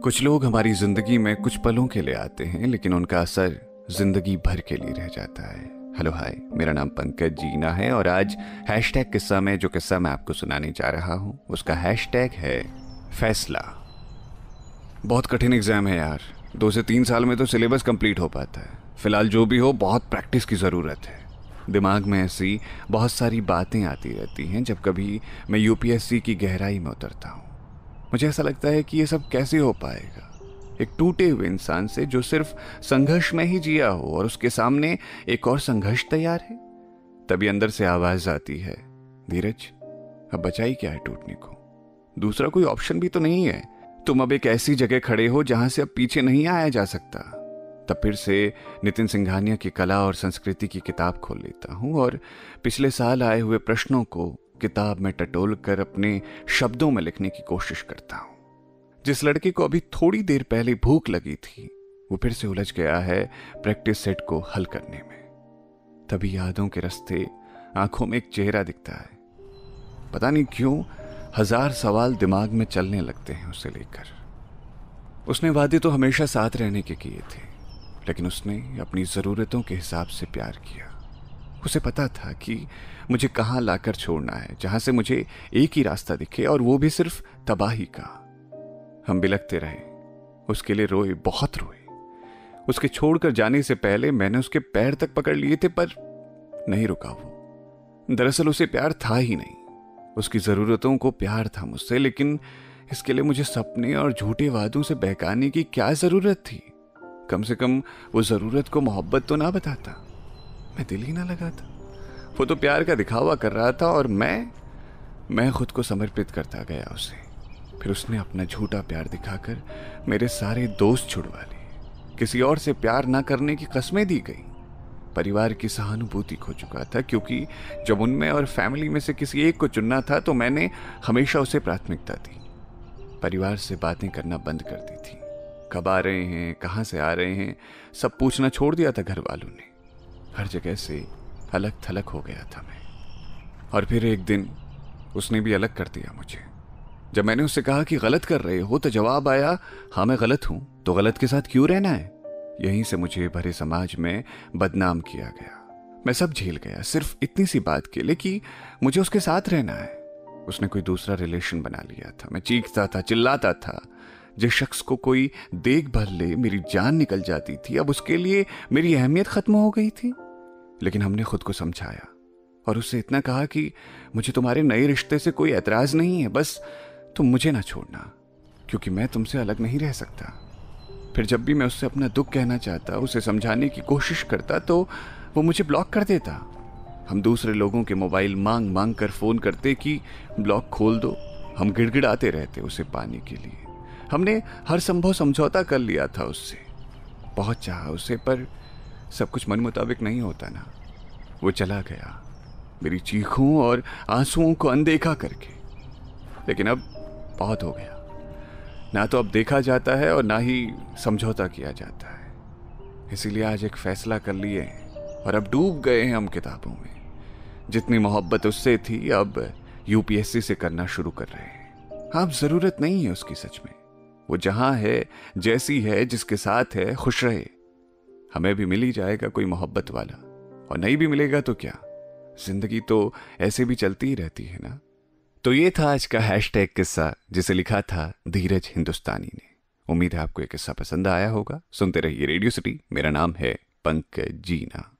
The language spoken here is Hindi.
कुछ लोग हमारी जिंदगी में कुछ पलों के लिए आते हैं, लेकिन उनका असर जिंदगी भर के लिए रह जाता है। हेलो हाय, मेरा नाम पंकज जीना है और आज हैशटैग किस्सा में जो किस्सा मैं आपको सुनाने जा रहा हूँ उसका हैशटैग है फैसला। बहुत कठिन एग्जाम है यार, 2 से 3 साल में तो सिलेबस कंप्लीट हो पाता है। फिलहाल जो भी हो, बहुत प्रैक्टिस की ज़रूरत है। दिमाग में ऐसी बहुत सारी बातें आती रहती हैं जब कभी मैं यूपीएससी की गहराई में उतरता हूँ। मुझे ऐसा लगता है कि ये सब कैसे हो पाएगा, एक टूटे हुए इंसान से जो सिर्फ संघर्ष में ही जिया हो और उसके सामने एक और संघर्ष तैयार है। तभी अंदर से आवाज आती है, धीरज अब बचा ही क्या है टूटने को, दूसरा कोई ऑप्शन भी तो नहीं है। तुम अब एक ऐसी जगह खड़े हो जहां से अब पीछे नहीं आया जा सकता। तब फिर से नितिन सिंघानिया की कला और संस्कृति की किताब खोल लेता हूं और पिछले साल आए हुए प्रश्नों को किताब में टटोल कर अपने शब्दों में लिखने की कोशिश करता हूं। जिस लड़के को अभी थोड़ी देर पहले भूख लगी थी, वो फिर से उलझ गया है प्रैक्टिस सेट को हल करने में। तभी यादों के रास्ते आंखों में एक चेहरा दिखता है। पता नहीं क्यों 1000 सवाल दिमाग में चलने लगते हैं उसे लेकर। उसने वादे तो हमेशा साथ रहने के किए थे, लेकिन उसने अपनी जरूरतों के हिसाब से प्यार किया। उसे पता था कि मुझे कहां लाकर छोड़ना है, जहां से मुझे एक ही रास्ता दिखे और वो भी सिर्फ तबाही का। हम बिलखते रहे, उसके लिए रोए, बहुत रोए। उसके छोड़कर जाने से पहले मैंने उसके पैर तक पकड़ लिए थे, पर नहीं रुका वो। दरअसल उसे प्यार था ही नहीं, उसकी जरूरतों को प्यार था मुझसे, लेकिन इसके लिए मुझे सपने और झूठे वादों से बहकाने की क्या जरूरत थी। कम से कम वो जरूरत को मोहब्बत तो ना बताता, मैं दिल ही ना लगाता। वो तो प्यार का दिखावा कर रहा था और मैं खुद को समर्पित करता गया उसे। फिर उसने अपना झूठा प्यार दिखाकर मेरे सारे दोस्त छुड़वा लिए। किसी और से प्यार ना करने की कस्में दी गई। परिवार की सहानुभूति खो चुका था, क्योंकि जब उनमें और फैमिली में से किसी एक को चुनना था तो मैंने हमेशा उसे प्राथमिकता दी। परिवार से बातें करना बंद कर दी थी। कब आ रहे हैं, कहाँ से आ रहे हैं, सब पूछना छोड़ दिया था घर वालों ने। हर जगह से अलग थलग हो गया था मैं। और फिर एक दिन उसने भी अलग कर दिया मुझे। जब मैंने उससे कहा कि गलत कर रहे हो, तो जवाब आया, हाँ मैं गलत हूं, तो गलत के साथ क्यों रहना है। यहीं से मुझे भरे समाज में बदनाम किया गया। मैं सब झेल गया सिर्फ इतनी सी बात के लिए कि मुझे उसके साथ रहना है। उसने कोई दूसरा रिलेशन बना लिया था। मैं चीखता था, चिल्लाता था। जिस शख्स को कोई देख भर ले मेरी जान निकल जाती थी, अब उसके लिए मेरी अहमियत खत्म हो गई थी। लेकिन हमने खुद को समझाया और उससे इतना कहा कि मुझे तुम्हारे नए रिश्ते से कोई एतराज नहीं है, बस तुम मुझे ना छोड़ना, क्योंकि मैं तुमसे अलग नहीं रह सकता। फिर जब भी मैं उससे अपना दुख कहना चाहता, उसे समझाने की कोशिश करता, तो वो मुझे ब्लॉक कर देता। हम दूसरे लोगों के मोबाइल मांग मांग कर फोन करते कि ब्लॉक खोल दो। हम गिड़गिड़ाते रहते उसे पाने के लिए। हमने हर संभव समझौता कर लिया था उससे, बहुत चाहा उसे, पर सब कुछ मन मुताबिक नहीं होता ना। वो चला गया मेरी चीखों और आंसुओं को अनदेखा करके। लेकिन अब बहुत हो गया, ना तो अब देखा जाता है और ना ही समझौता किया जाता है। इसीलिए आज एक फैसला कर लिए और अब डूब गए हैं हम किताबों में। जितनी मोहब्बत उससे थी, अब यूपीएससी से करना शुरू कर रहे हैं। अब जरूरत नहीं है उसकी सच में। वो जहां है, जैसी है, जिसके साथ है, खुश रहे। हमें भी मिल ही जाएगा कोई मोहब्बत वाला, और नहीं भी मिलेगा तो क्या, जिंदगी तो ऐसे भी चलती ही रहती है ना। तो ये था आज का हैशटैग किस्सा, जिसे लिखा था धीरज हिंदुस्तानी ने। उम्मीद है आपको ये किस्सा पसंद आया होगा। सुनते रहिए रेडियो सिटी। मेरा नाम है पंकज जीना।